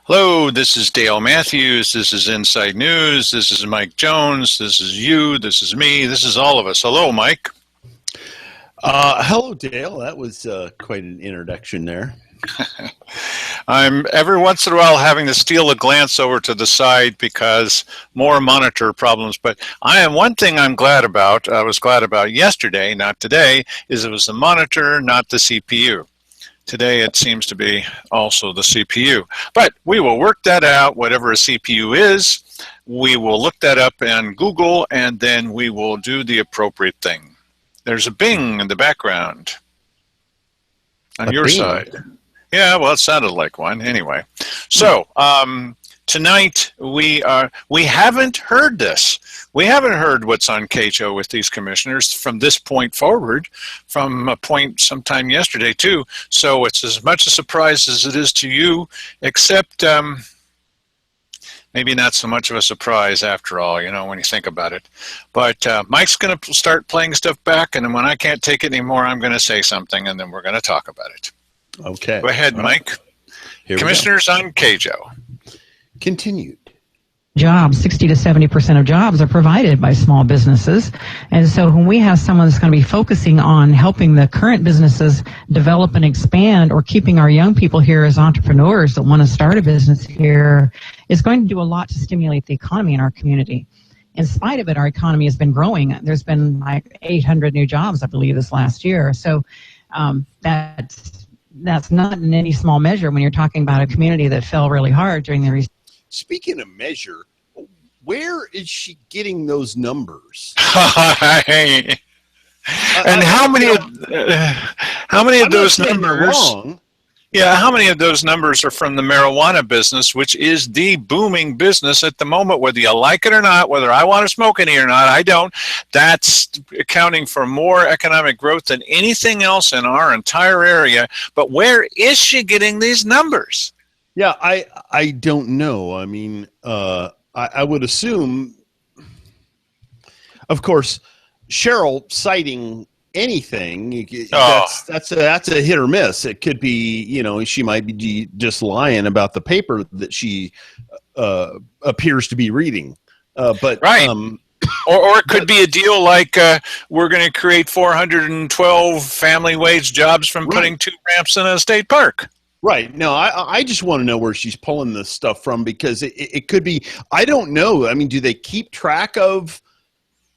Hello, this is Dale Matthews. This is Inside News. This is Mike Jones. This is you. This is me. This is all of us. Hello, Mike. Hello, Dale. That was quite an introduction there. I'm every once in a while having to steal a glance over to the side because more monitor problems. But one thing I'm glad about, I was glad about yesterday, not today, is it was the monitor, not the CPU. Today it seems to be also the CPU. But we will work that out, whatever a CPU is. We will look that up in Google, and then we will do the appropriate thing. There's a bing in the background on your side. Yeah, well, it sounded like one. Anyway, so tonight we haven't heard this. We haven't heard what's on KAJO with these commissioners from this point forward, from a point sometime yesterday too. So it's as much a surprise as it is to you, except maybe not so much of a surprise after all, you know, when you think about it. But Mike's going to start playing stuff back, and then when I can't take it anymore, I'm going to say something, and then we're going to talk about it. Okay. Go ahead, Mike. Commissioners on KAJO. Continued. Jobs, 60 to 70% of jobs are provided by small businesses. And so when we have someone that's going to be focusing on helping the current businesses develop and expand, or keeping our young people here as entrepreneurs that want to start a business here, is going to do a lot to stimulate the economy in our community. In spite of it, our economy has been growing. There's been like 800 new jobs, I believe, this last year. So that's not in any small measure when you're talking about a community that fell really hard during the Speaking of measure, where is she getting those numbers? And how many of those numbers? Yeah, how many of those numbers are from the marijuana business, which is the booming business at the moment, whether you like it or not, whether I want to smoke any or not, I don't. That's accounting for more economic growth than anything else in our entire area. But where is she getting these numbers? Yeah, I don't know. I mean, I would assume, of course, Cheryl citing anything, that's a hit or miss. It could be, you know, she might be just lying about the paper that she appears to be reading. But right. Or it could be a deal like we're going to create 412 family wage jobs from putting 2 ramps in a state park. Right. No, I just want to know where she's pulling this stuff from, because it could be, I don't know. I mean, do they keep track of,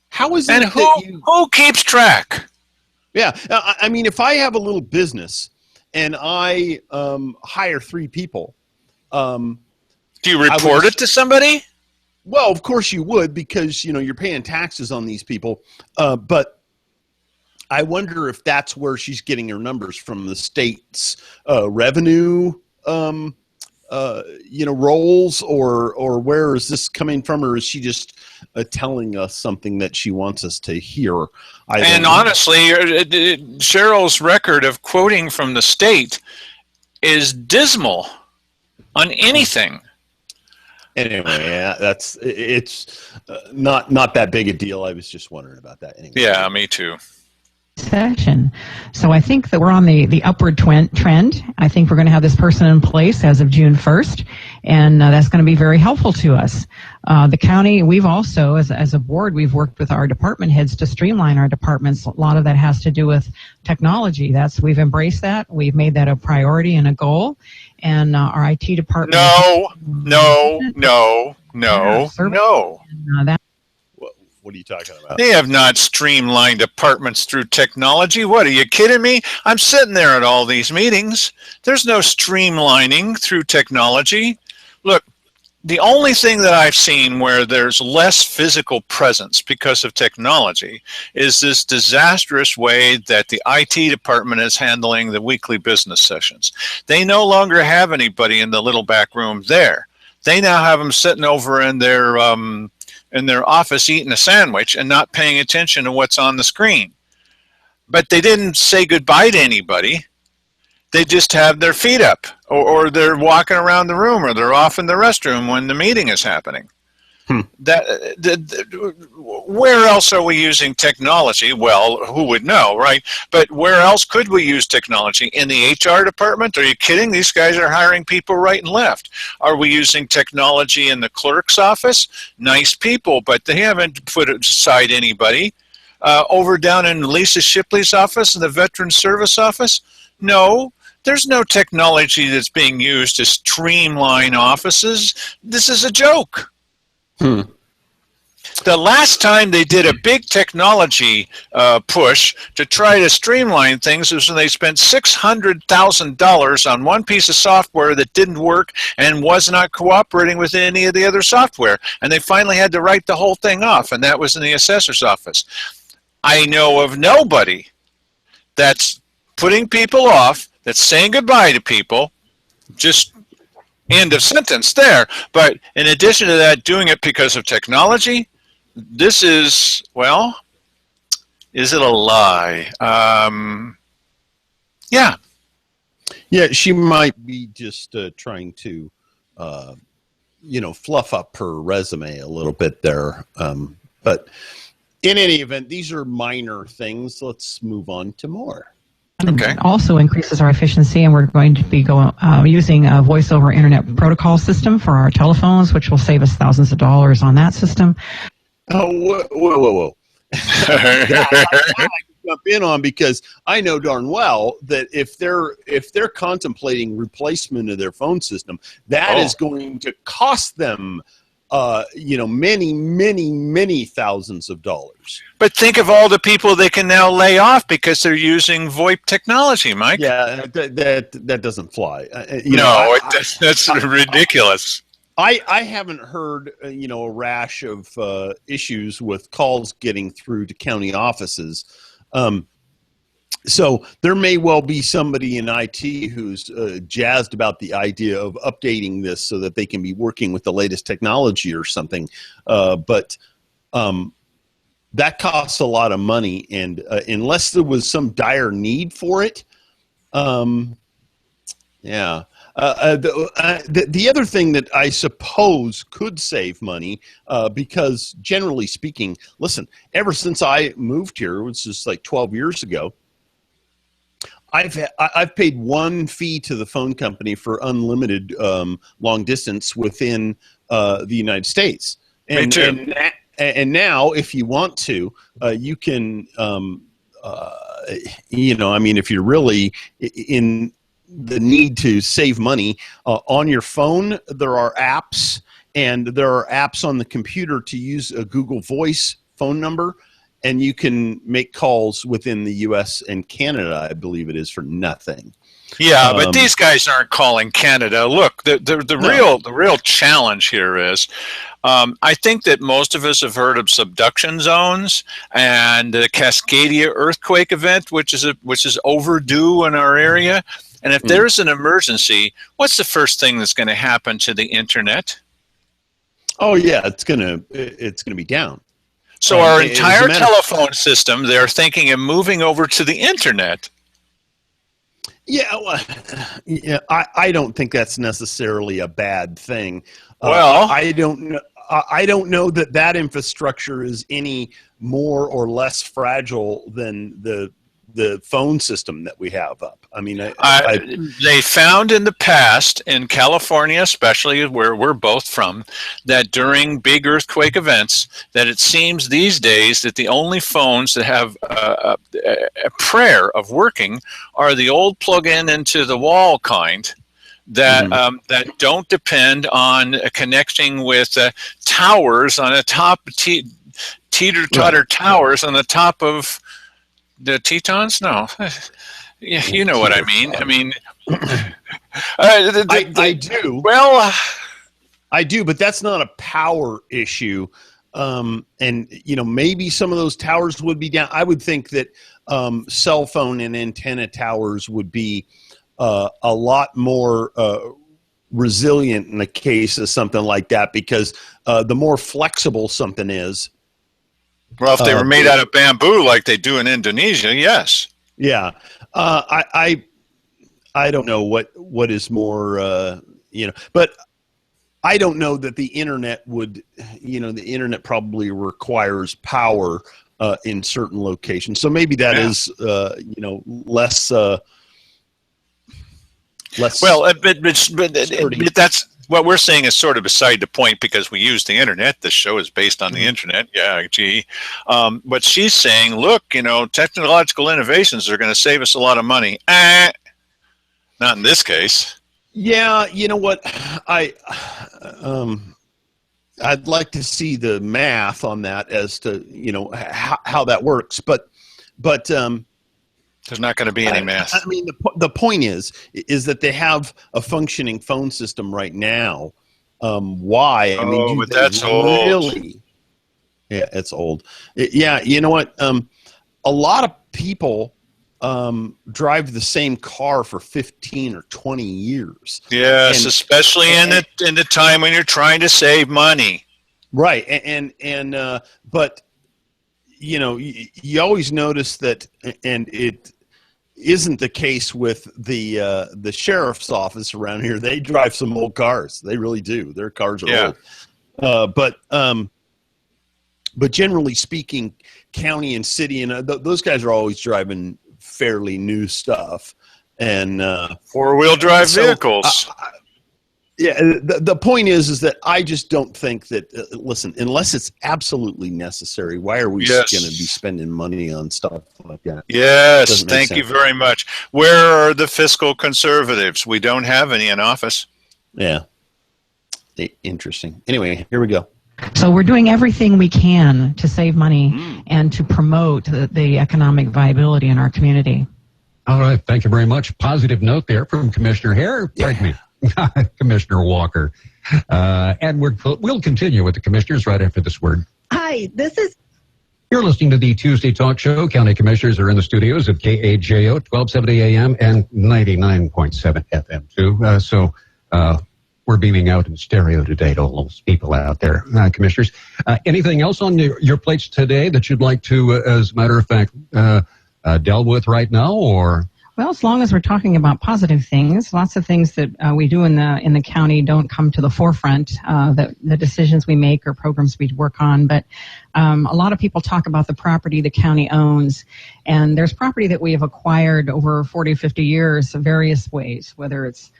how is it? And who keeps track? Yeah. I mean, if I have a little business and I hire 3 people. Do you report it to somebody? Well, of course you would, because, you know, you're paying taxes on these people. But I wonder if that's where she's getting her numbers from, the state's revenue, rolls, or where is this coming from, or is she just telling us something that she wants us to hear? And honestly, Cheryl's record of quoting from the state is dismal on anything. Anyway, yeah, it's not that big a deal. I was just wondering about that. Anyway. Yeah, me too. Session. So I think that we're on the upward trend. I think we're going to have this person in place as of June 1st, and that's going to be very helpful to us. The county, we've also, as a board, we've worked with our department heads to streamline our departments. A lot of that has to do with technology. We've embraced that. We've made that a priority and a goal. And our IT department... No. What are you talking about? They have not streamlined departments through technology. What, are you kidding me? I'm sitting there at all these meetings. There's no streamlining through technology. Look, the only thing that I've seen where there's less physical presence because of technology is this disastrous way that the IT department is handling the weekly business sessions. They no longer have anybody in the little back room there. They now have them sitting over in their office eating a sandwich and not paying attention to what's on the screen. But they didn't say goodbye to anybody. They just have their feet up, or they're walking around the room, or they're off in the restroom when the meeting is happening. Where else are we using technology? Well, who would know, right? But where else could we use technology? In the HR department? Are you kidding? These guys are hiring people right and left. Are we using technology in the clerk's office? Nice people, but they haven't put aside anybody. Over down in Lisa Shipley's office in the Veterans Service office? No. There's no technology that's being used to streamline offices. This is a joke. The last time they did a big technology push to try to streamline things was when they spent $600,000 on one piece of software that didn't work and was not cooperating with any of the other software. And they finally had to write the whole thing off, and that was in the assessor's office. I know of nobody that's putting people off, that's saying goodbye to people, just end of sentence there. But in addition to that, doing it because of technology, this is, well, is it a lie? Yeah. Yeah, she might be just trying to, fluff up her resume a little bit there. But in any event, these are minor things. Let's move on to more. Okay. It also increases our efficiency, and we're going to be using a voice over internet protocol system for our telephones, which will save us thousands of dollars on that system. Oh, whoa. That I can jump in on, because I know darn well that if they're contemplating replacement of their phone system, that is going to cost them many thousands of dollars. But think of all the people they can now lay off because they're using VoIP technology, Mike. Yeah, that doesn't fly. That's ridiculous. I haven't heard a rash of issues with calls getting through to county offices. So there may well be somebody in IT who's jazzed about the idea of updating this so that they can be working with the latest technology or something. But that costs a lot of money, and unless there was some dire need for it, yeah. The other thing that I suppose could save money, because generally speaking, listen, ever since I moved here, which is like 12 years ago, I've paid one fee to the phone company for unlimited long distance within the United States. Me too. And now, if you want to, you can, if you're really in the need to save money on your phone, there are apps, and there are apps on the computer to use a Google Voice phone number, and you can make calls within the U.S. and Canada, I believe it is, for nothing. Yeah, but these guys aren't calling Canada. Look, the real challenge here is, I think that most of us have heard of subduction zones and the Cascadia earthquake event, which is overdue in our area. And if there's an emergency, what's the first thing that's going to happen to the internet? Oh yeah, it's gonna be down. So our entire telephone system, they're thinking of moving over to the internet. Yeah, well, yeah, I don't think that's necessarily a bad thing. Well, I don't know that infrastructure is any more or less fragile than the phone system that we have up. I mean, they found in the past, in California especially, where we're both from, that during big earthquake events, that it seems these days that the only phones that have a prayer of working are the old plug-in into the wall kind, that that don't depend on connecting with towers on the top, teeter-totter towers on the top of the Tetons? No. You know what I mean. I mean, I do. Well, I do, but that's not a power issue. And maybe some of those towers would be down. I would think that cell phone and antenna towers would be a lot more resilient in the case of something like that, because the more flexible something is. Well, if they were made out of bamboo like they do in Indonesia, yes. Yeah. I don't know what is more, but I don't know that the internet would, the internet probably requires power in certain locations. So maybe that is, less. Well, but that's what we're saying is sort of beside the point because we use the internet. This show is based on the internet. Yeah, gee. But she's saying, look, technological innovations are going to save us a lot of money. Not in this case. Yeah, you know what? I'd like to see the math on that as to how that works, but there's not going to be any math. I mean, the point is that they have a functioning phone system right now. Why? I mean, but that's old. Yeah, it's old. Yeah, you know what? A lot of people drive the same car for 15 or 20 years. Yes, especially in the time when you're trying to save money. Right, but you always notice that, and it isn't the case with the sheriff's office around here. They drive some old cars. They really do. Their cars are old. But generally speaking, county and city and those guys are always driving fairly new stuff, and four-wheel drive vehicles. The point is that I just don't think that listen, unless it's absolutely necessary, why are we going to be spending money on stuff like that? Yes, thank you very much. Where are the fiscal conservatives? We don't have any in office. Yeah, interesting. Anyway, here we go. So we're doing everything we can to save money and to promote the economic viability in our community. All right. Thank you very much. Positive note there from Commissioner Hare. Pardon me. Commissioner Walker. And we'll continue with the commissioners right after this word. Hi, this is... You're listening to the Tuesday Talk Show. County commissioners are in the studios of KAJO, 1270 AM and 99.7 FM too. We're beaming out in stereo today to all those people out there, commissioners. Anything else on your plates today that you'd like to, as a matter of fact, deal with right now, or? Well, as long as we're talking about positive things, lots of things that we do in the county don't come to the forefront. The decisions we make or programs we work on, but a lot of people talk about the property the county owns, and there's property that we have acquired over 40, 50 years, various ways, whether it's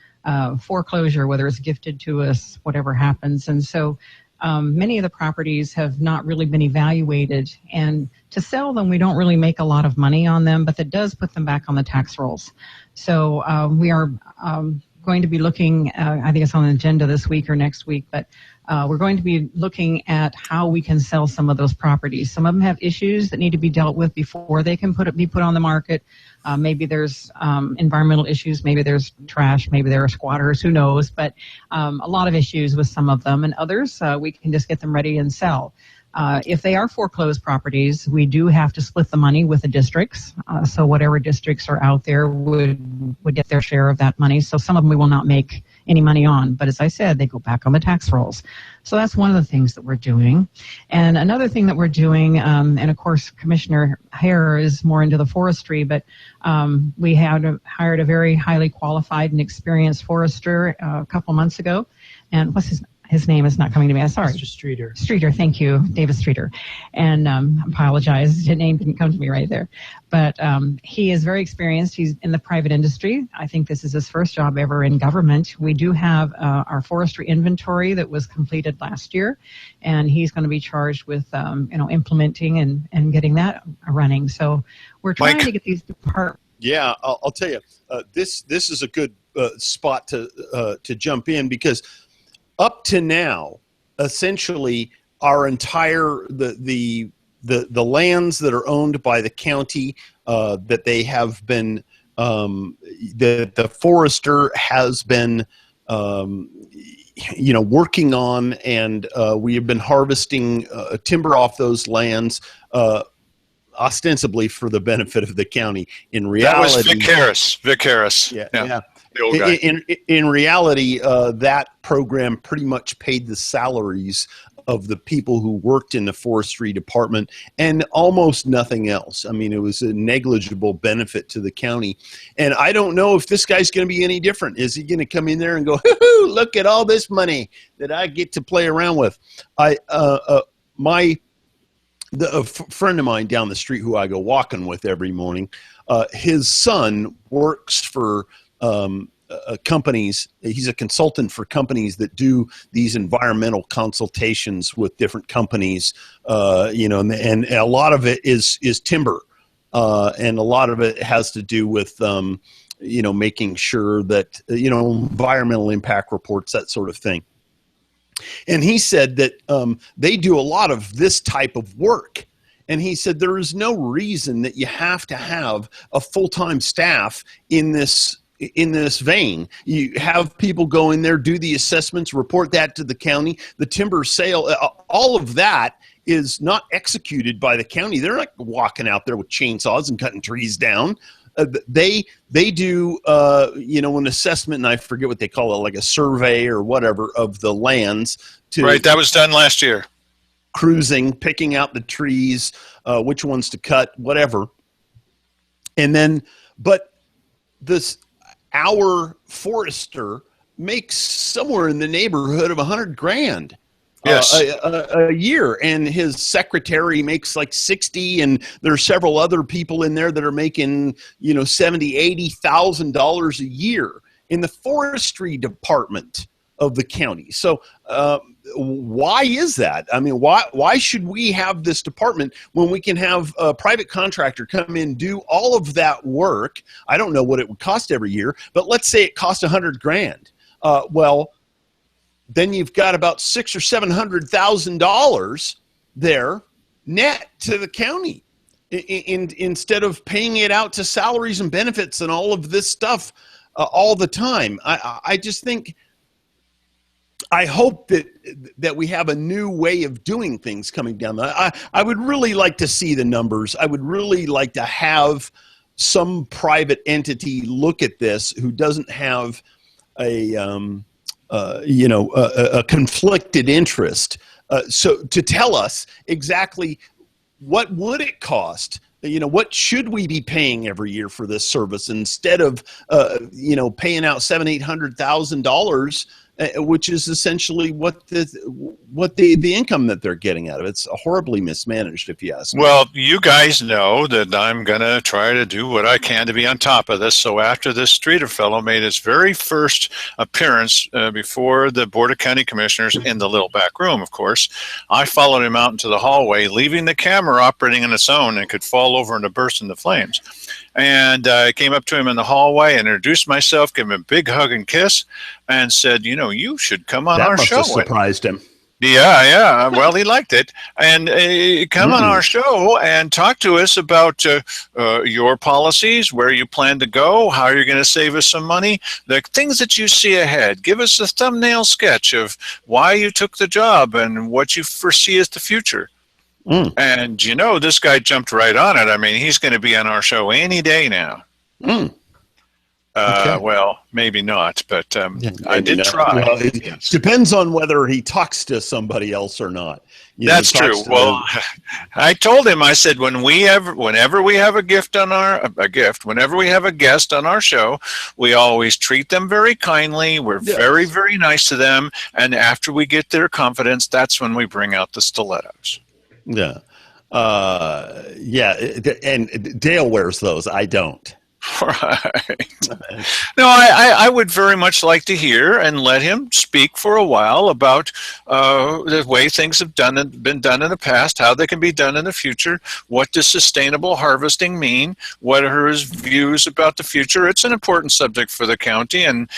foreclosure, whether it's gifted to us, whatever happens. And so many of the properties have not really been evaluated, and to sell them, we don't really make a lot of money on them, but that does put them back on the tax rolls. So we are going to be looking, I think it's on the agenda this week or next week, but we're going to be looking at how we can sell some of those properties. Some of them have issues that need to be dealt with before they can be put on the market. Maybe there's environmental issues, maybe there's trash, maybe there are squatters, who knows, but a lot of issues with some of them, and others we can just get them ready and sell. If they are foreclosed properties, we do have to split the money with the districts. So whatever districts are out there would get their share of that money. So some of them we will not make any money on. But as I said, they go back on the tax rolls. So that's one of the things that we're doing. And another thing that we're doing, and of course Commissioner Hare is more into the forestry, but we had hired a very highly qualified and experienced forester a couple months ago. And what's his name is not coming to me. I'm sorry. Mr. Streeter. Streeter, thank you, David Streeter. And apologize, his name didn't come to me right there. But he is very experienced. He's in the private industry. I think this is his first job ever in government. We do have our forestry inventory that was completed last year, and he's going to be charged with implementing and getting that running. So we're trying to get these departments. Yeah, I'll tell you, this is a good spot to jump in, because up to now, essentially, our entire the lands that are owned by the county that they have been the forester has been working on, and we have been harvesting timber off those lands ostensibly for the benefit of the county. In reality, that was Vic Harris. Yeah. In reality, that program pretty much paid the salaries of the people who worked in the forestry department, and almost nothing else. I mean, it was a negligible benefit to the county. And I don't know if this guy's going to be any different. Is he going to come in there and go, hoo-hoo, look at all this money that I get to play around with? A friend of mine down the street who I go walking with every morning, his son works for companies. He's a consultant for companies that do these environmental consultations with different companies, and a lot of it is timber, and a lot of it has to do with making sure that environmental impact reports, that sort of thing. And he said that they do a lot of this type of work. And he said there is no reason that you have to have a full-time staff in this vein. You have people go in there, do the assessments, report that to the county. The timber sale, all of that is not executed by the county. They're not walking out there with chainsaws and cutting trees down. They do an assessment, and I forget what they call it, like a survey or whatever of the lands. Right, that was done last year. Cruising, picking out the trees, which ones to cut, whatever. And then, but our forester makes somewhere in the neighborhood of $100,000 a year, and his secretary makes like 60, and there are several other people in there that are making $70,000-$80,000 a year in the forestry department of the county. So why is that? I mean, why should we have this department when we can have a private contractor come in, do all of that work? I don't know what it would cost every year, but let's say it cost $100,000. Well, then you've got about $600,000 or $700,000 there net to the county, instead of paying it out to salaries and benefits and all of this stuff all the time. I just think, I hope that we have a new way of doing things coming down. I would really like to see the numbers. I would really like to have some private entity look at this who doesn't have a conflicted interest. So to tell us exactly what would it cost, what should we be paying every year for this service instead of, paying out $700,000-$800,000, which is essentially what the income that they're getting out of it. It's horribly mismanaged, if you ask me. Well, you guys know that I'm going to try to do what I can to be on top of this. So after this Streeter fellow made his very first appearance before the Board of County Commissioners in the little back room, of course, I followed him out into the hallway, leaving the camera operating on its own and could fall over and burst into flames. And I came up to him in the hallway and introduced myself, gave him a big hug and kiss, and said, you should come on our show. That must have surprised him. Yeah. Well, he liked it. And come on our show and talk to us about your policies, where you plan to go, how you're going to save us some money, the things that you see ahead. Give us a thumbnail sketch of why you took the job and what you foresee as the future. And this guy jumped right on it. I mean, he's going to be on our show any day now. Okay. Well, maybe not, but I did try. Well, it depends on whether he talks to somebody else or not. That's true. Well, I told him, I said, whenever we have a guest on our show, we always treat them very kindly. We're very, very nice to them. And after we get their confidence, that's when we bring out the stilettos. Yeah. And Dale wears those. I don't. Right. No, I would very much like to hear and let him speak for a while about the way things have been done in the past, how they can be done in the future. What does sustainable harvesting mean? What are his views about the future? It's an important subject for the county, and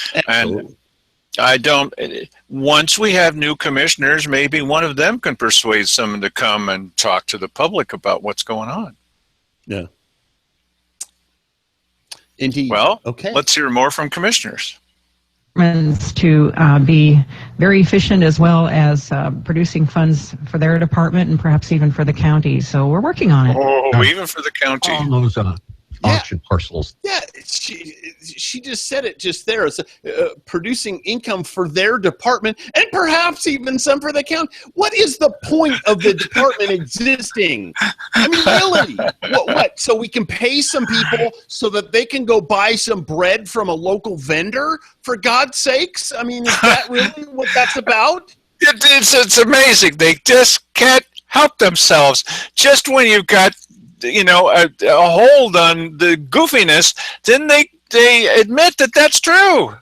once we have new commissioners, maybe one of them can persuade someone to come and talk to the public about what's going on. Yeah. Indeed. Well, okay. Let's hear more from commissioners. To be very efficient, as well as producing funds for their department and perhaps even for the county. So we're working on it. Oh, even for the county. auction parcels. Yeah, she just said it just there. It's producing income for their department and perhaps even some for the county. What is the point of the department existing? I mean, really? What? So we can pay some people so that they can go buy some bread from a local vendor? For God's sakes! I mean, is that really what that's about? It's amazing. They just can't help themselves. Just when you've got a hold on the goofiness, then they admit that that's true.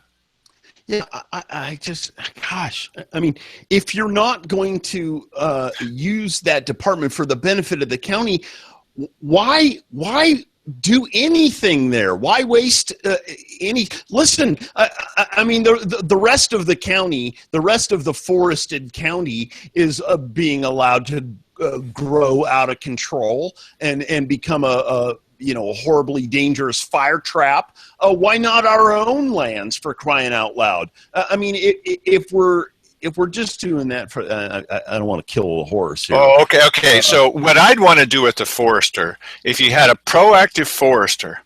Yeah, I just, gosh, I mean, if you're not going to use that department for the benefit of the county, why do anything there? Why waste any? Listen, I mean, the rest of the county, the rest of the forested county is being allowed to grow out of control and become a horribly dangerous fire trap. Why not our own lands, for crying out loud? I mean, if we're just doing that for, I don't want to kill a horse here. Oh, okay. So what I'd want to do with the forester, if you had a proactive forester,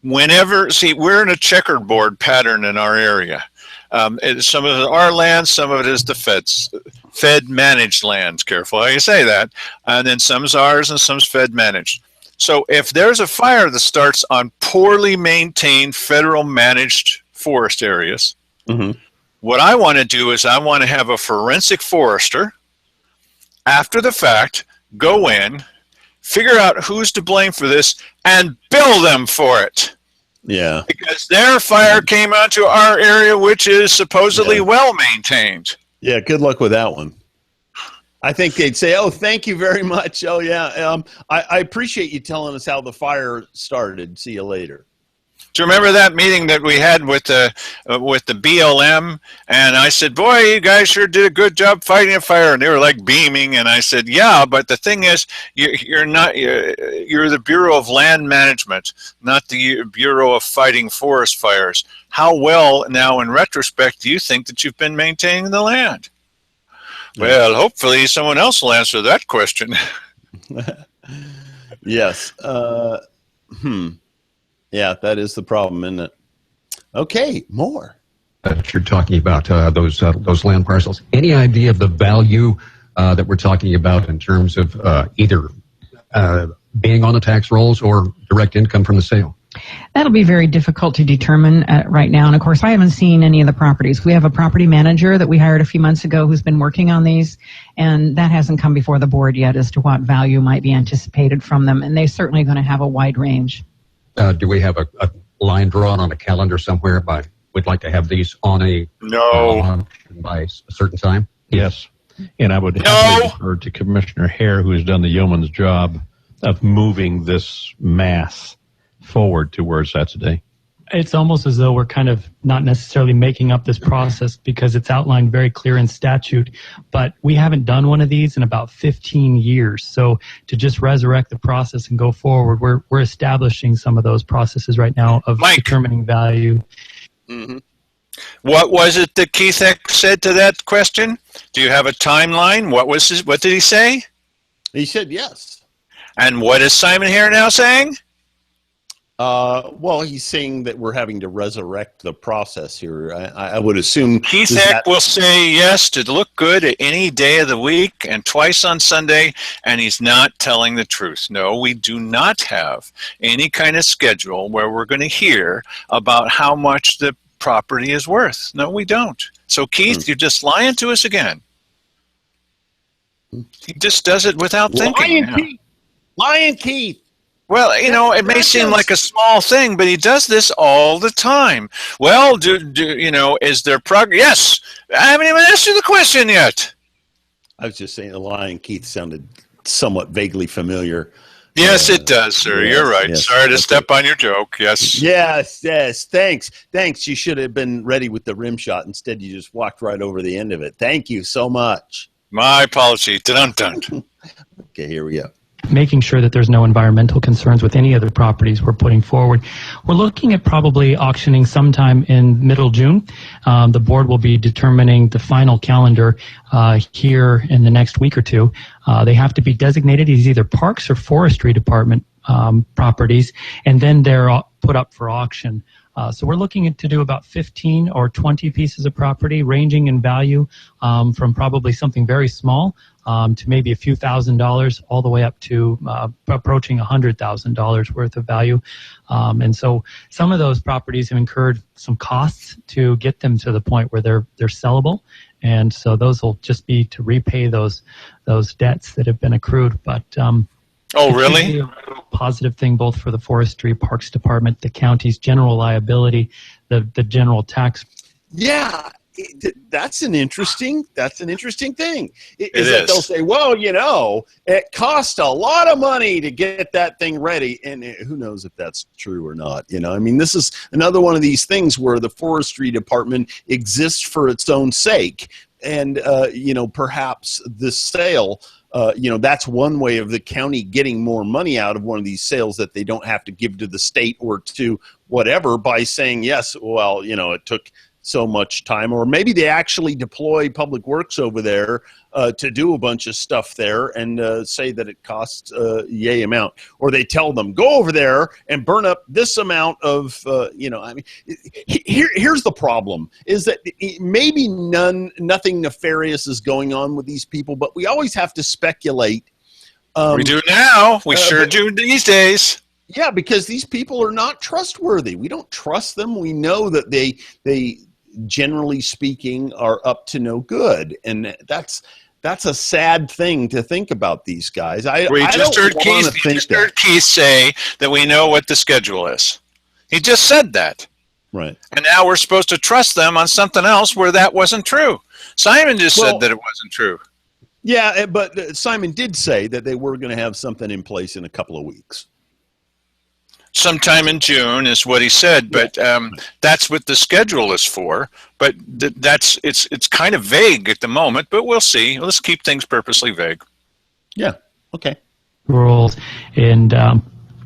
we're in a checkerboard pattern in our area. Some of it is our land, some of it is the Fed managed lands. Careful how you say that. And then some's ours and some's Fed managed. So if there's a fire that starts on poorly maintained federal managed forest areas, what I want to do is I want to have a forensic forester, after the fact, go in, figure out who's to blame for this, and bill them for it. Yeah. Because their fire came onto our area, which is supposedly well maintained. Yeah, good luck with that one. I think they'd say, "Oh, thank you very much. Oh, yeah, I appreciate you telling us how the fire started. See you later." Do you remember that meeting that we had with the BLM? And I said, "Boy, you guys sure did a good job fighting a fire." And they were like beaming. And I said, "Yeah, but the thing is, you're the Bureau of Land Management, not the Bureau of Fighting Forest Fires. How well now, in retrospect, do you think that you've been maintaining the land?" Well, hopefully someone else will answer that question. Yes. Yeah, that is the problem, isn't it? Okay, more. That you're talking about those land parcels. Any idea of the value that we're talking about in terms of either being on the tax rolls or direct income from the sale? That'll be very difficult to determine right now. And of course, I haven't seen any of the properties. We have a property manager that we hired a few months ago who's been working on these, and that hasn't come before the board yet as to what value might be anticipated from them. And they're certainly going to have a wide range. Do we have a line drawn on a calendar somewhere we'd like to have these on by a certain time? Yes. And I would happily refer to Commissioner Hare, who has done the yeoman's job of moving this mass forward to where it's at today. It's almost as though we're kind of not necessarily making up this process because it's outlined very clear in statute, but we haven't done one of these in about 15 years. So to just resurrect the process and go forward, we're establishing some of those processes right now of determining value. Mm-hmm. What was it that Keith said to that question? Do you have a timeline? What did he say? He said yes. And what is Simon Hare now saying? Well, he's saying that we're having to resurrect the process here. I would assume Keith will say yes to look good at any day of the week and twice on Sunday, and he's not telling the truth. No, we do not have any kind of schedule where we're going to hear about how much the property is worth. No, we don't. So, Keith, you're just lying to us again. He just does it without thinking. Lying Keith. Well, it may seem like a small thing, but he does this all the time. Well, is there progress? Yes. I haven't even asked you the question yet. I was just saying the Lion Keith sounded somewhat vaguely familiar. Yes, it does, sir. You're right. Yes, sorry to step on your joke. Yes. Yes. Thanks. You should have been ready with the rim shot. Instead, you just walked right over the end of it. Thank you so much. My apology. Dun-dun. Okay, here we go. Making sure that there's no environmental concerns with any other properties we're putting forward. We're looking at probably auctioning sometime in middle June. The board will be determining the final calendar here in the next week or two. They have to be designated as either Parks or Forestry Department properties, and then they're put up for auction. So we're looking to do about 15 or 20 pieces of property, ranging in value from probably something very small to maybe a few $1,000s, all the way up to approaching $100,000 worth of value. And so some of those properties have incurred some costs to get them to the point where they're sellable. And so those will just be to repay those debts that have been accrued. But oh, really? A positive thing both for the Forestry Parks Department, the county's general liability, the general tax. Yeah, that's an interesting thing. It is that they'll say, well, it cost a lot of money to get that thing ready, and who knows if that's true or not. I mean, this is another one of these things where the Forestry Department exists for its own sake, and perhaps this sale. That's one way of the county getting more money out of one of these sales that they don't have to give to the state or to whatever by saying, yes, well, it took so much time, or maybe they actually deploy public works over there to do a bunch of stuff there and say that it costs yay amount, or they tell them go over there and burn up this amount of I mean, here's the problem is that maybe nothing nefarious is going on with these people, but we always have to speculate. We do now. We sure do these days. Yeah, because these people are not trustworthy. We don't trust them. We know that they generally speaking are up to no good, and that's a sad thing to think about these guys. We just heard Keith say that we know what the schedule is. He just said that. Right. And now we're supposed to trust them on something else where that wasn't true. Simon just said that it wasn't true. Yeah, but Simon did say that they were going to have something in place in a couple of weeks. Sometime in June is what he said, but that's what the schedule is for. But it's kind of vague at the moment, but we'll see. Let's keep things purposely vague. Yeah. Okay. Rules, and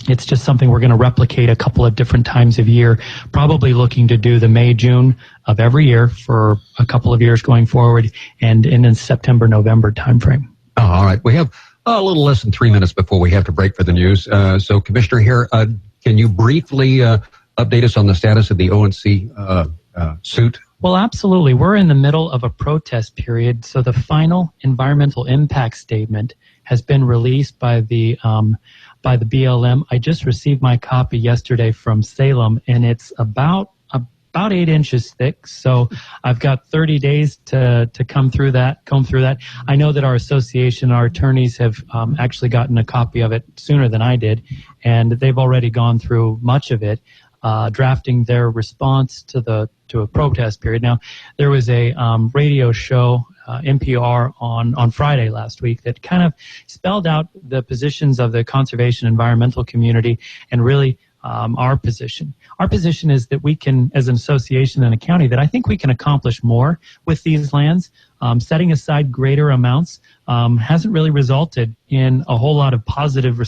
it's just something we're going to replicate a couple of different times of year, probably looking to do the May, June of every year for a couple of years going forward, and in the September, November timeframe. Oh, all right. We have a little less than 3 minutes before we have to break for the news. So, Commissioner, here, can you briefly update us on the status of the ONC suit? Well, absolutely. We're in the middle of a protest period, so the final environmental impact statement has been released by the BLM. I just received my copy yesterday from Salem, and it's about 8 inches thick. So I've got 30 days to comb through that. I know that our association, our attorneys have actually gotten a copy of it sooner than I did, and they've already gone through much of it, drafting their response to a protest period. Now, there was a radio show, NPR, on Friday last week that kind of spelled out the positions of the conservation environmental community and really our position. Our position is that we can, as an association and a county, that I think we can accomplish more with these lands. Setting aside greater amounts hasn't really resulted in a whole lot of positive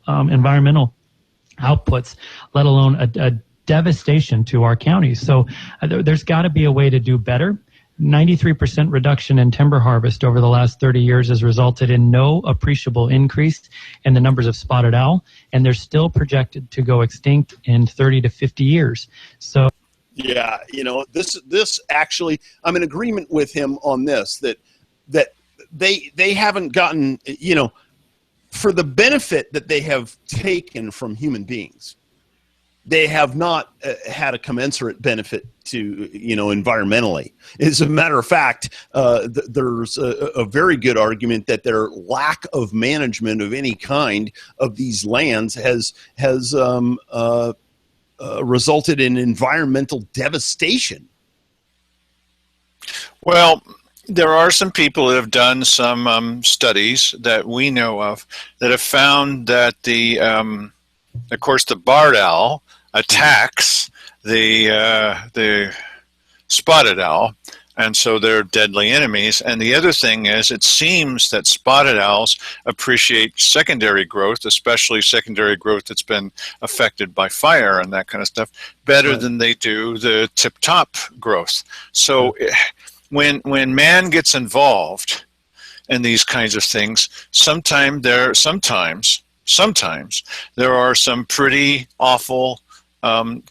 environmental outputs, let alone a devastation to our counties. So there's got to be a way to do better. 93% reduction in timber harvest over the last 30 years has resulted in no appreciable increase in the numbers of spotted owl, and they're still projected to go extinct in 30 to 50 years. So, yeah, this actually, I'm in agreement with him on this, that they haven't gotten, for the benefit that they have taken from human beings, they have not had a commensurate benefit to, environmentally. As a matter of fact, there's a very good argument that their lack of management of any kind of these lands has resulted in environmental devastation. Well, there are some people that have done some studies that we know of that have found that of course, the barred owl attacks the spotted owl, and so they're deadly enemies. And the other thing is, it seems that spotted owls appreciate secondary growth, especially secondary growth that's been affected by fire and that kind of stuff, better than they do the tip-top growth. So when man gets involved in these kinds of things, sometimes sometimes there are some pretty awful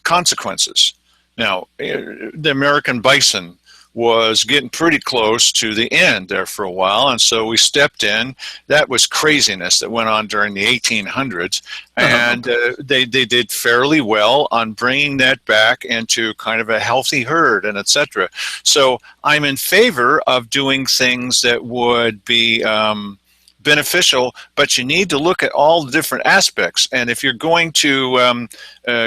consequences. Now, the American bison was getting pretty close to the end there for a while, and so we stepped in. That was craziness that went on during the 1800s, and they did fairly well on bringing that back into kind of a healthy herd and etc. So I'm in favor of doing things that would be beneficial, but you need to look at all the different aspects. And if you're going to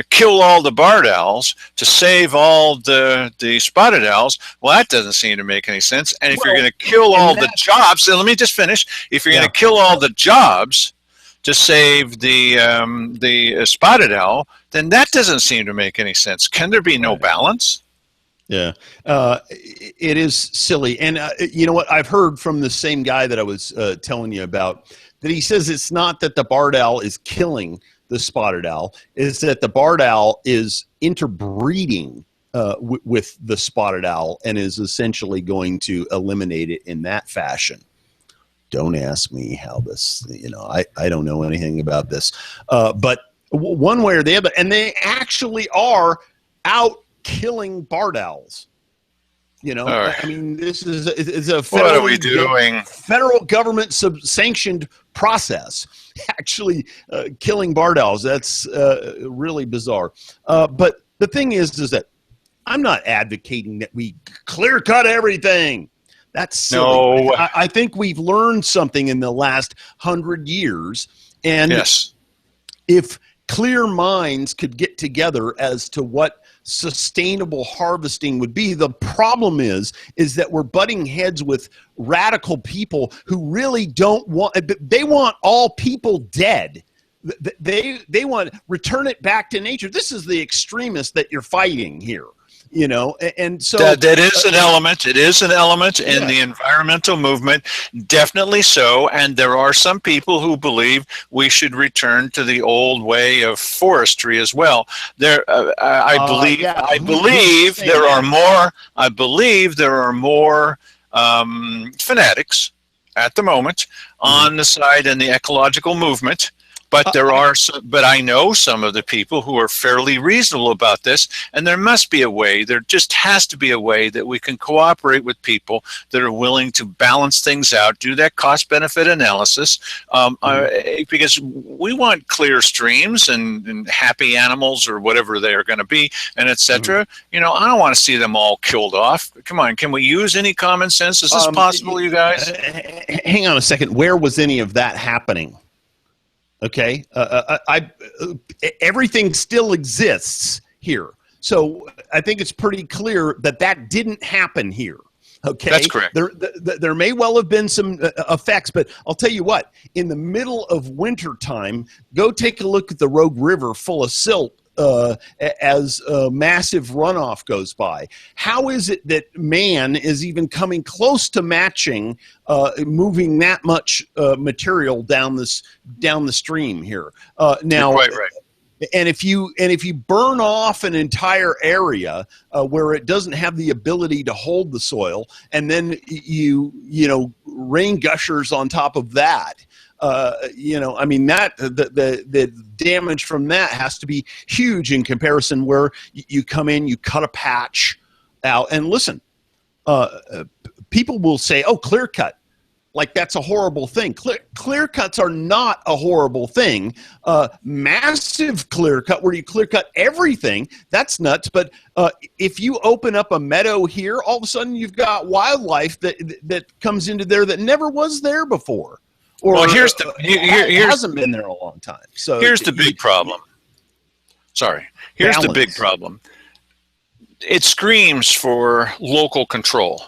kill all the barred owls to save all the spotted owls, well, that doesn't seem to make any sense. And if you're going to kill all the jobs, and let me just finish. If you're going to kill all the jobs to save the spotted owl, then that doesn't seem to make any sense. Can there be no balance? Yeah, it is silly. And you know what? I've heard from the same guy that I was telling you about, that he says it's not that the barred owl is killing the spotted owl, is that the barred owl is interbreeding with the spotted owl and is essentially going to eliminate it in that fashion. Don't ask me how this, I don't know anything about this. But one way or the other, and they actually are out killing barred owls. I mean, this is a what are we doing? Federal government sanctioned process, actually killing barred owls. That's really bizarre. But the thing is that I'm not advocating that we clear cut everything. That's silly. No. I think we've learned something in the last 100 years, and yes, if clear minds could get together as to what sustainable harvesting would be. The problem is that we're butting heads with radical people who really don't want, they want all people dead. They want return it back to nature. This is the extremist that you're fighting here. And so that is an element. It is an element in the environmental movement, definitely so. And there are some people who believe we should return to the old way of forestry as well. I believe there are more fanatics at the moment on the side in the ecological movement. But but I know some of the people who are fairly reasonable about this, and there must be a way, there just has to be a way that we can cooperate with people that are willing to balance things out, do that cost-benefit analysis, because we want clear streams and happy animals or whatever they are going to be, and etc. I don't want to see them all killed off. Come on, can we use any common sense? Is this possible, you guys? Hang on a second. Where was any of that happening? Okay, everything still exists here. So I think it's pretty clear that didn't happen here. Okay, that's correct. There may well have been some effects, but I'll tell you what, in the middle of winter time, go take a look at the Rogue River full of silt as massive runoff goes by. How is it that man is even coming close to matching moving that much material down the stream here? Now, you're quite right. And if you burn off an entire area where it doesn't have the ability to hold the soil, and then rain gushers on top of that, I mean, that the damage from that has to be huge in comparison. Where you come in, you cut a patch out, and listen, people will say, "Oh, clear cut." Like that's a horrible thing. Clear cuts are not a horrible thing. Massive clear cut where you clear cut everything, that's nuts. But if you open up a meadow here, all of a sudden you've got wildlife that comes into there that never was there before. Or here's hasn't been there a long time. So here's the big problem. Sorry. Here's the big problem. It screams for local control.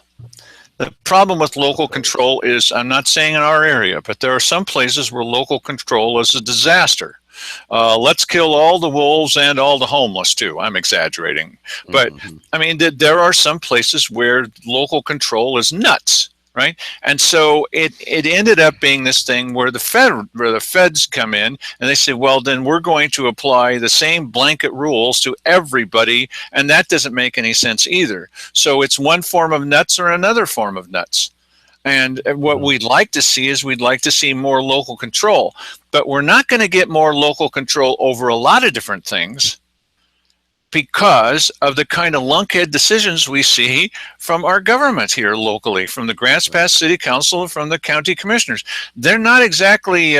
The problem with local control is, I'm not saying in our area, but there are some places where local control is a disaster. Let's kill all the wolves and all the homeless too. I'm exaggerating. But I mean, there are some places where local control is nuts. Right, and so it ended up being this thing where the feds come in and they say, well, then we're going to apply the same blanket rules to everybody, and that doesn't make any sense either. So it's one form of nuts or another form of nuts. And what we'd like to see is we'd like to see more local control. But we're not going to get more local control over a lot of different things because of the kind of lunkhead decisions we see from our government here locally, from the Grants Pass City Council, from the county commissioners. They're not exactly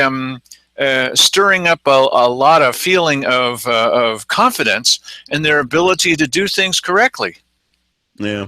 stirring up a lot of feeling of confidence in their ability to do things correctly. Yeah.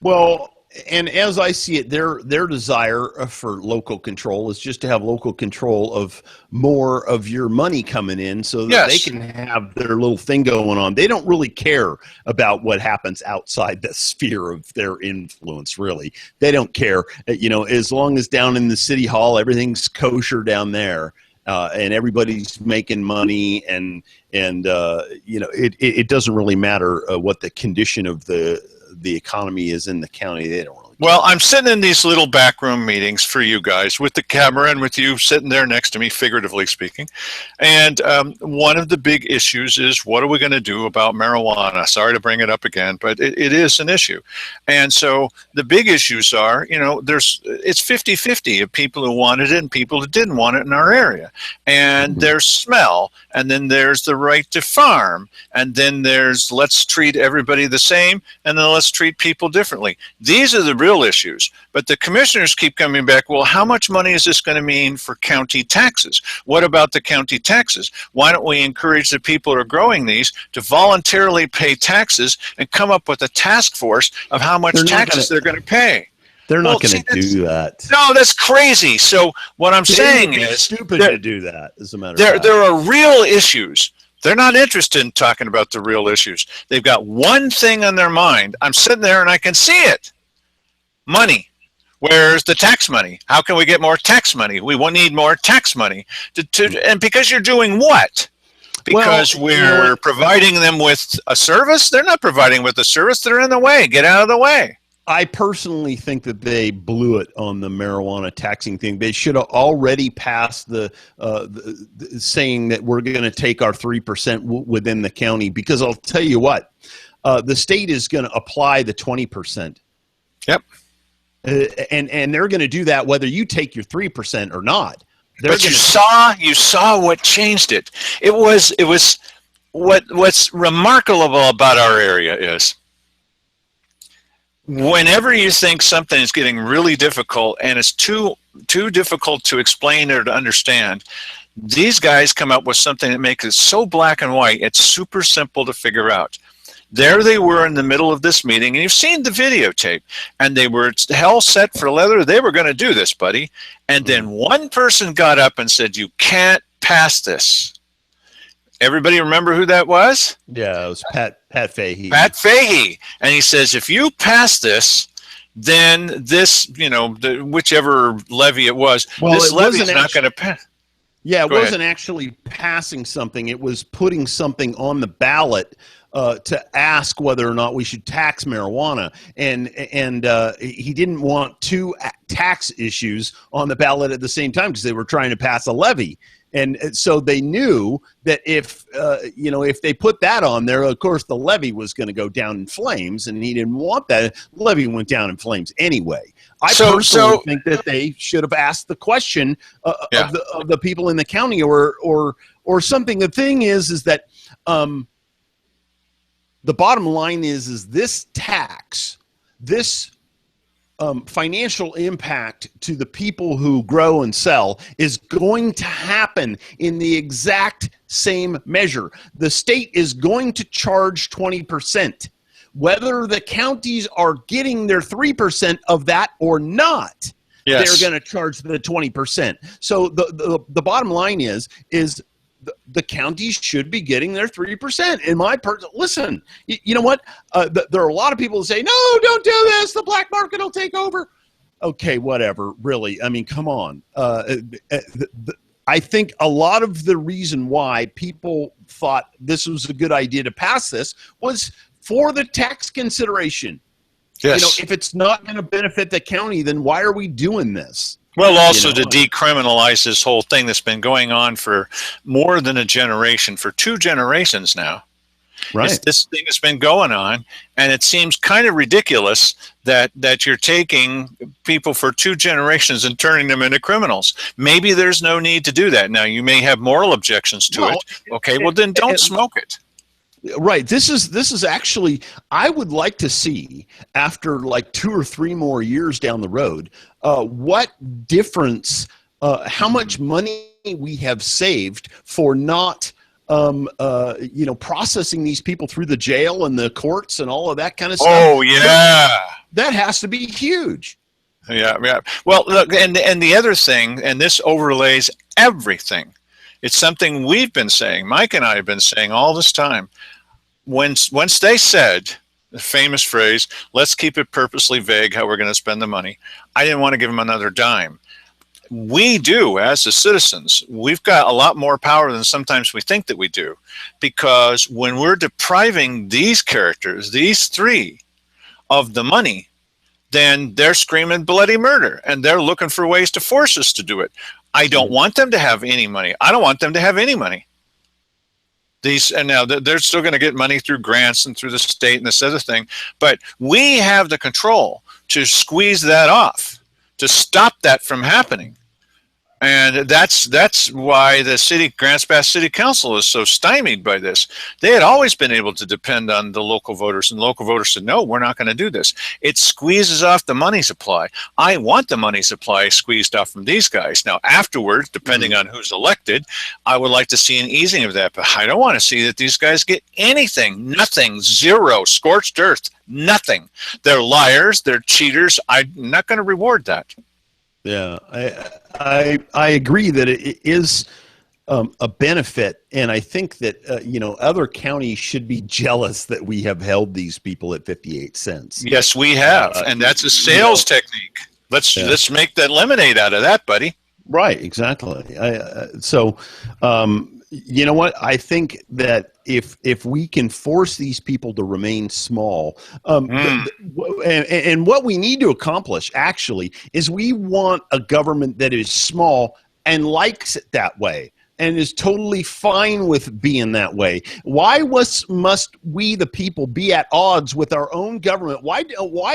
Well, and as I see it, their desire for local control is just to have local control of more of your money coming in so that they can have their little thing going on. They don't really care about what happens outside the sphere of their influence, really. They don't care. As long as down in the city hall, everything's kosher down there. And everybody's making money, and it doesn't really matter what the condition of the economy is in the county. They don't really care. Well, I'm sitting in these little backroom meetings for you guys with the camera and with you sitting there next to me, figuratively speaking. And one of the big issues is, what are we going to do about marijuana? Sorry to bring it up again, but it is an issue. And so the big issues are, it's 50-50 of people who wanted it and people who didn't want it in our area. And there's smell, and then there's the right to farm, and then there's let's treat everybody the same, and then let's treat people differently. These are the real issues. But the commissioners keep coming back, well, how much money is this going to mean for county taxes? What about the county taxes? Why don't we encourage the people who are growing these to voluntarily pay taxes and come up with a task force of how much taxes they're going to pay? They're not going to do that. No, that's crazy. So what I'm saying is stupid to do that, as a matter of fact. There are real issues. They're not interested in talking about the real issues. They've got one thing on their mind. I'm sitting there and I can see it. Money. Where's the tax money? How can we get more tax money? We will need more tax money. And because you're doing what? Because we're providing them with a service? They're not providing with a service. They're in the way. Get out of the way. I personally think that they blew it on the marijuana taxing thing. They should have already passed the saying that we're going to take our 3% within the county, because I'll tell you what, the state is going to apply the 20%. Yep. And they're going to do that whether you take your 3% or not. But you saw what changed it. It was what's remarkable about our area is, whenever you think something is getting really difficult and it's too difficult to explain or to understand, these guys come up with something that makes it so black and white, it's super simple to figure out. There they were in the middle of this meeting, and you've seen the videotape, and they were hell set for leather. They were going to do this, buddy. And then one person got up and said, you can't pass this. Everybody remember who that was? Yeah, it was Pat Fahey. Pat Fahey. And he says, if you pass this, then this, whichever levy it was, this levy is not going to pass. Yeah, it wasn't actually passing something. It was putting something on the ballot to ask whether or not we should tax marijuana. And he didn't want two tax issues on the ballot at the same time because they were trying to pass a levy. And so they knew that if they put that on there, of course, the levy was going to go down in flames, and he didn't want that. The levy went down in flames anyway. I personally think that they should have asked the question of the people in the county or something. The thing is that the bottom line is this tax, this financial impact to the people who grow and sell is going to happen in the exact same measure. The state is going to charge 20%. Whether the counties are getting their 3% of that or not, they're going to charge the 20%. So the bottom line is the counties should be getting their 3%. In my listen, you know what? There are a lot of people who say, no, don't do this. The black market will take over. Okay, whatever. Really, I mean, come on. I think a lot of the reason why people thought this was a good idea to pass this was for the tax consideration. Yes. If it's not going to benefit the county, then why are we doing this? Well, also to decriminalize this whole thing that's been going on for more than a generation, for 2 generations now. Right. This thing has been going on, and it seems kind of ridiculous that you're taking people for 2 generations and turning them into criminals. Maybe there's no need to do that. Now, you may have moral objections to it. Okay, well then don't smoke it. Right. This is actually, I would like to see, after like 2 or 3 more years down the road, what difference, how much money we have saved for not processing these people through the jail and the courts and all of that kind of stuff. Oh yeah, that has to be huge. Yeah. Well, look, and the other thing, and this overlays everything. It's something we've been saying. Mike and I have been saying all this time. Once they said the famous phrase, "Let's keep it purposely vague how we're going to spend the money," I didn't want to give them another dime. We do, as the citizens, we've got a lot more power than sometimes we think that we do, because when we're depriving these characters, these 3, of the money, then they're screaming bloody murder, and they're looking for ways to force us to do it. I don't want them to have any money. I don't want them to have any money. And now they're still going to get money through grants and through the state and this other thing, but we have the control to squeeze that off, to stop that from happening. And that's why the Grants Pass City Council is so stymied by this. They had always been able to depend on the local voters, and local voters said, no, we're not going to do this. It squeezes off the money supply. I want the money supply squeezed off from these guys. Now, afterwards, depending on who's elected, I would like to see an easing of that, but I don't want to see that these guys get anything, nothing, zero, scorched earth, nothing. They're liars, they're cheaters. I'm not going to reward that. Yeah, I agree that it is a benefit, and I think that other counties should be jealous that we have held these people at 58 cents. Yes, we have, and that's a sales technique. Let's make that lemonade out of that, buddy. Right, exactly. You know what? I think that if we can force these people to remain small, and what we need to accomplish actually is we want a government that is small and likes it that way and is totally fine with being that way. Why must we, the people, be at odds with our own government? Why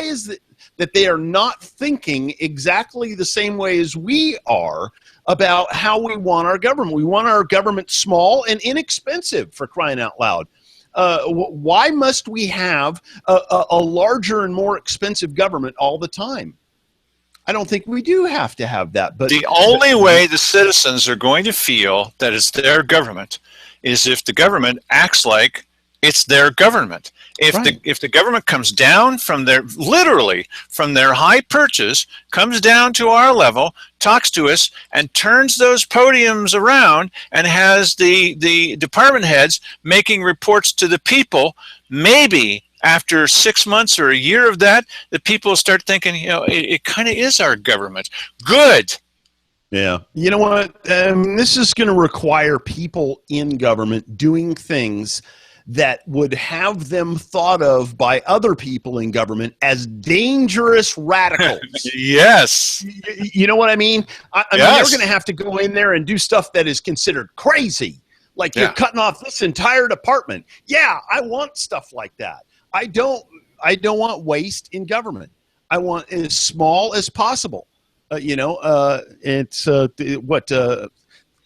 is it that they are not thinking exactly the same way as we are about how we want our government? We want our government small and inexpensive, for crying out loud. Why must we have a larger and more expensive government all the time? I don't think we do have to have that. But the only way the citizens are going to feel that it's their government is if the government acts like it's their government. If the government comes down from literally from their high perches, comes down to our level, talks to us, and turns those podiums around and has the department heads making reports to the people, maybe after 6 months or a year of that, the people start thinking, it kind of is our government. Good. Yeah. You know what? This is going to require people in government doing things that would have them thought of by other people in government as dangerous radicals. Yes. You know what I mean? I mean, yes. They're going to have to go in there and do stuff that is considered crazy. Like you're cutting off this entire department. Yeah, I want stuff like that. I don't want waste in government. I want as small as possible.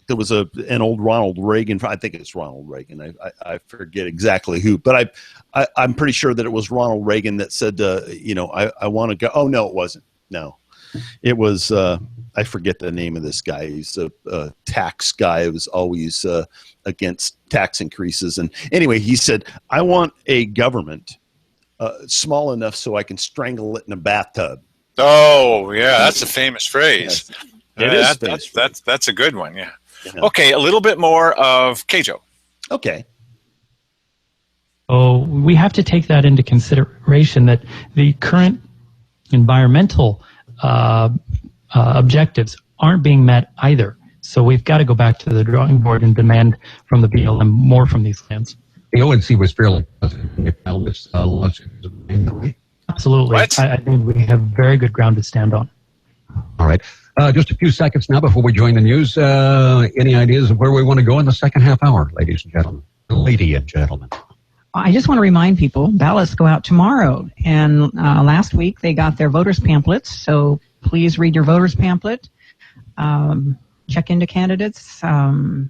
There was an old Ronald Reagan. I think it's Ronald Reagan. I forget exactly who, but I'm pretty sure that it was Ronald Reagan that said, I want to go. Oh no, it wasn't. No, it was. I forget the name of this guy. He's a tax guy who was always against tax increases. And anyway, he said, I want a government small enough so I can strangle it in a bathtub. Oh yeah, that's a famous phrase. Yes. That's a good one. Yeah. Okay, a little bit more of KAJO. Okay. So we have to take that into consideration, that the current environmental objectives aren't being met either. So we've got to go back to the drawing board and demand from the BLM more from these lands. The ONC was fairly positive. Absolutely. I think we have very good ground to stand on. All right. Just a few seconds now before we join the news. Any ideas of where we want to go in the second half hour, ladies and gentlemen? Lady and gentlemen. I just want to remind people, ballots go out tomorrow. And last week they got their voters pamphlets. So please read your voters pamphlet. Check into candidates.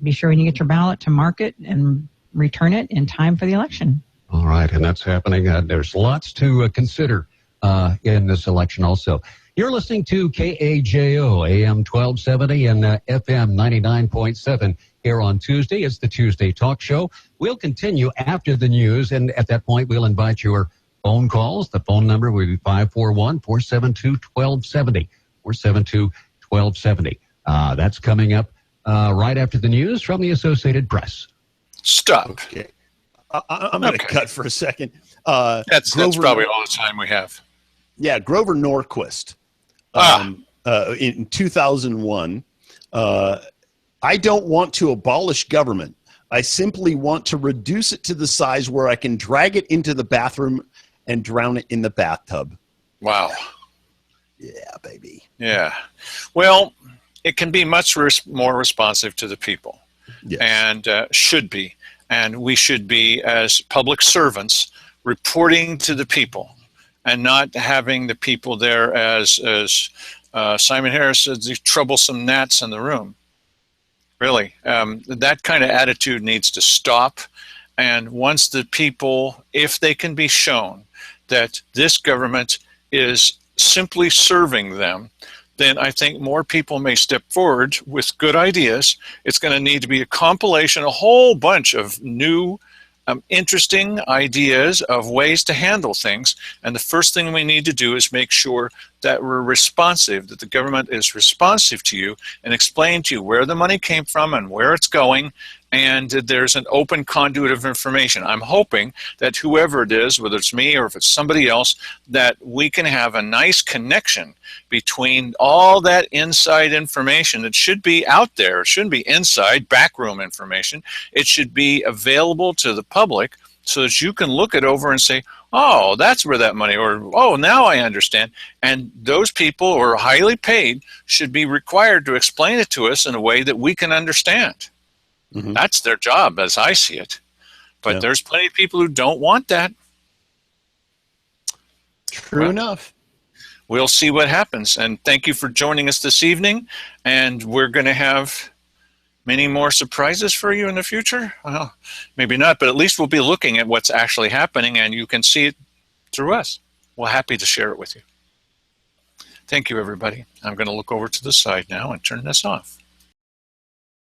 Be sure when you get your ballot to mark it and return it in time for the election. All right, and that's happening. There's lots to consider in this election also. You're listening to KAJO, AM 1270 and FM 99.7 here on Tuesday. It's the Tuesday Talk Show. We'll continue after the news, and at that point, we'll invite your phone calls. The phone number will be 541-472-1270, 472-1270. That's coming up right after the news from the Associated Press. Stop. Okay. I'm going to cut for a second. That's probably all the time we have. Yeah, Grover Norquist. In 2001, I don't want to abolish government. I simply want to reduce it to the size where I can drag it into the bathroom and drown it in the bathtub. Wow. Yeah, baby. Yeah. Well, it can be much more responsive to the people. Yes. And should be. And we should be, as public servants, reporting to the people and not having the people there as Simon Harris said, the troublesome gnats in the room. Really, that kind of attitude needs to stop. And once the people, if they can be shown that this government is simply serving them, then I think more people may step forward with good ideas. It's going to need to be a compilation, a whole bunch of new, interesting ideas of ways to handle things. And the first thing we need to do is make sure that we're responsive, that the government is responsive to you and explain to you where the money came from and where it's going, and that there's an open conduit of information. I'm hoping that whoever it is, whether it's me or if it's somebody else, that we can have a nice connection between all that inside information that should be out there. It shouldn't be inside, backroom information. It should be available to the public so that you can look it over and say, oh, that's where that money, or, oh, now I understand. And those people who are highly paid should be required to explain it to us in a way that we can understand. Mm-hmm. That's their job, as I see it. But there's plenty of people who don't want that. True enough. We'll see what happens. And thank you for joining us this evening. And we're going to have many more surprises for you in the future. Well, maybe not, but at least we'll be looking at what's actually happening, and you can see it through us. We're happy to share it with you. Thank you, everybody. I'm going to look over to the side now and turn this off.